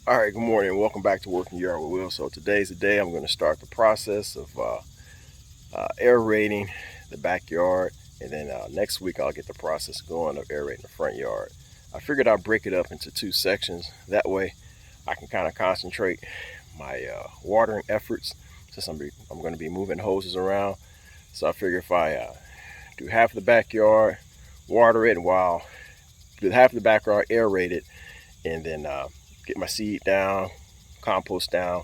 All right, good morning and welcome back to Working Yard with Will. So today's the day I'm going to start the process of aerating the backyard, and then next week I'll get the process going of aerating the front yard. I figured I'd break it up into two sections. That way I can kind of concentrate my watering efforts since I'm going to be moving hoses around. So I figure if I do half the backyard, water it, while do half the backyard, aerate it, and then get my seed down, compost down,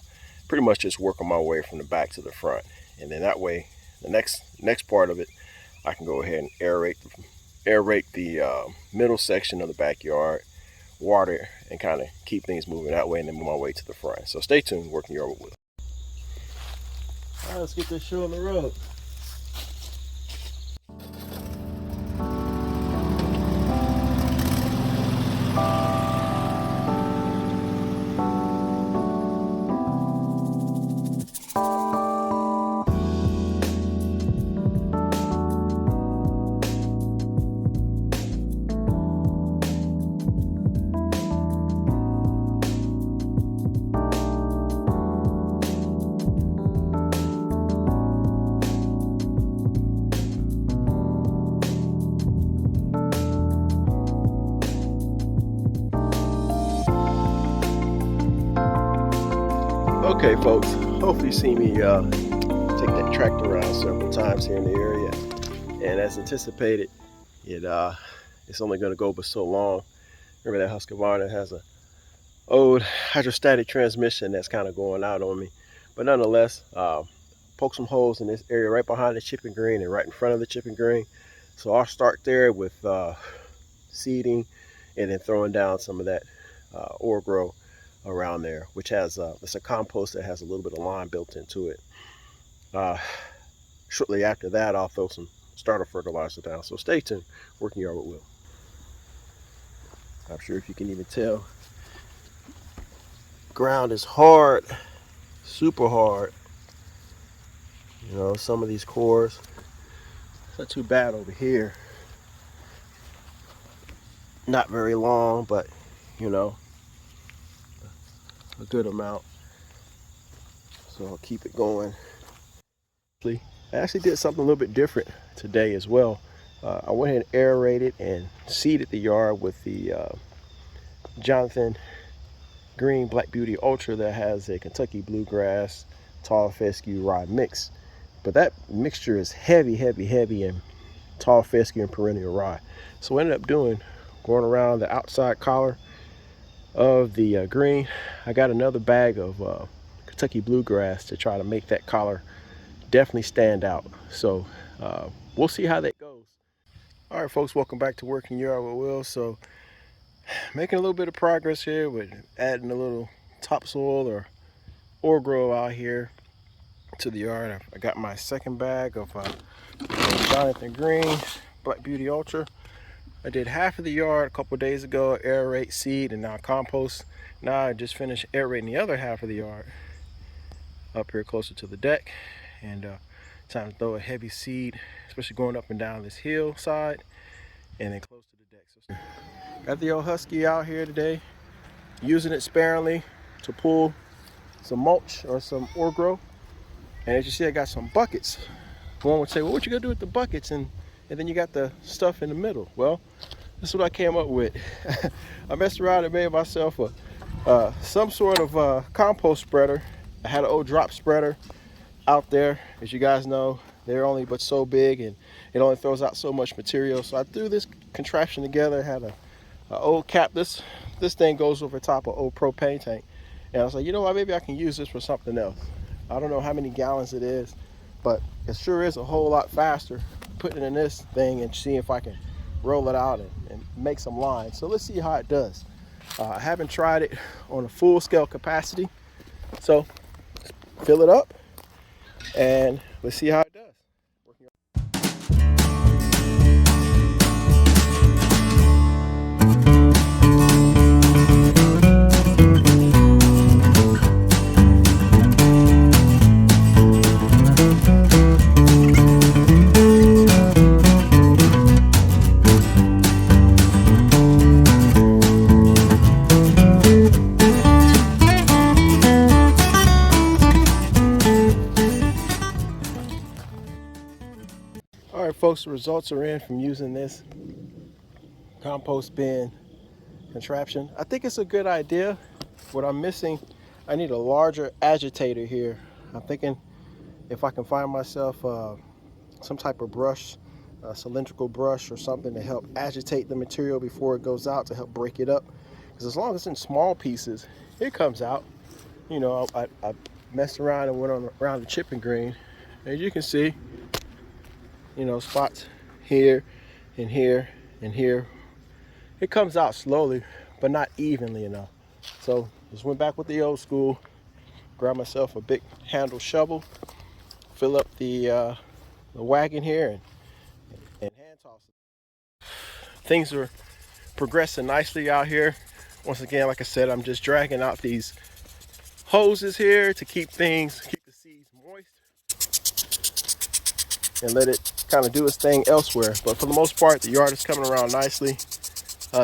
pretty much just working my way from the back to the front. And then that way, the next part of it, I can go ahead and aerate the middle section of the backyard, water, and kind of keep things moving that way, and then move my way to the front. So stay tuned, Working Yard with Will. All right, let's get this show on the road. Okay, folks, hopefully you see me take that tractor around several times here in the area, and as anticipated, it's only going to go but so long. Remember that Husqvarna has a old hydrostatic transmission that's kind of going out on me, but nonetheless, poke some holes in this area right behind the chipping green and right in front of the chipping green. So I'll start there with seeding and then throwing down some of that Orgro around there, which has it's a compost that has a little bit of lime built into it. Shortly after that, I'll throw some starter fertilizer down. So stay tuned. Working Yard with Will. I'm sure if you can even tell, ground is hard, super hard. You know, some of these cores, it's not too bad over here. Not very long, but you know, a good amount. So I'll keep it going. I actually did something a little bit different today as well. I went ahead and aerated and seeded the yard with the Jonathan Green Black Beauty Ultra that has a Kentucky Bluegrass tall fescue rye mix. But that mixture is heavy in tall fescue and perennial rye. So what I ended up doing, going around the outside collar of the green, I got another bag of Kentucky Bluegrass to try to make that collar definitely stand out. So we'll see how that goes. All right, folks, welcome back to Working Yard with Will. So making a little bit of progress here with adding a little topsoil or Orgro out here to the yard. I got my second bag of Jonathan Green Black Beauty Ultra. I did half of the yard a couple days ago, aerate, seed, and now compost. Now I just finished aerating the other half of the yard up here closer to the deck, and time to throw a heavy seed, especially going up and down this hillside and then close to the deck. So got the old Husky out here today, using it sparingly to pull some mulch or some Orgro. And as you see, I got some buckets. One would say, well, what you gonna do with the buckets? And then you got the stuff in the middle. Well, this is what I came up with. I messed around and made myself some sort of compost spreader. I had an old drop spreader out there. As you guys know, they're only but so big and it only throws out so much material. So I threw this contraption together. Had a old cap. This thing goes over top of old propane tank. And I was like, you know what, maybe I can use this for something else. I don't know how many gallons it is, but it sure is a whole lot faster putting it in this thing and seeing if I can roll it out and make some lines. So let's see how it does. I haven't tried it on a full scale capacity. So fill it up and let's see how it does. All right, folks, the results are in from using this compost bin contraption. I think it's a good idea. What I'm missing, I need a larger agitator here. I'm thinking if I can find myself some type of brush, a cylindrical brush or something to help agitate the material before it goes out to help break it up. Because as long as it's in small pieces, it comes out. You know, I messed around and went around the chipping green. As you can see, you know, spots here and here and here. It comes out slowly, but not evenly enough. So just went back with the old school, grab myself a big handle shovel, fill up the wagon here, and hand toss it. Things are progressing nicely out here. Once again, like I said, I'm just dragging out these hoses here to keep the seeds moist and let it kind of do its thing elsewhere. But for the most part, the yard is coming around nicely.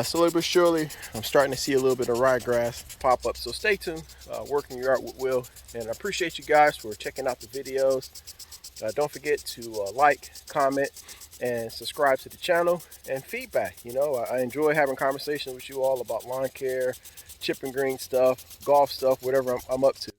Slowly but surely, I'm starting to see a little bit of ryegrass pop up. So stay tuned, working your yard with Will. And I appreciate you guys for checking out the videos. Don't forget to like, comment, and subscribe to the channel, and feedback. You know, I enjoy having conversations with you all about lawn care, chipping green stuff, golf stuff, whatever I'm up to.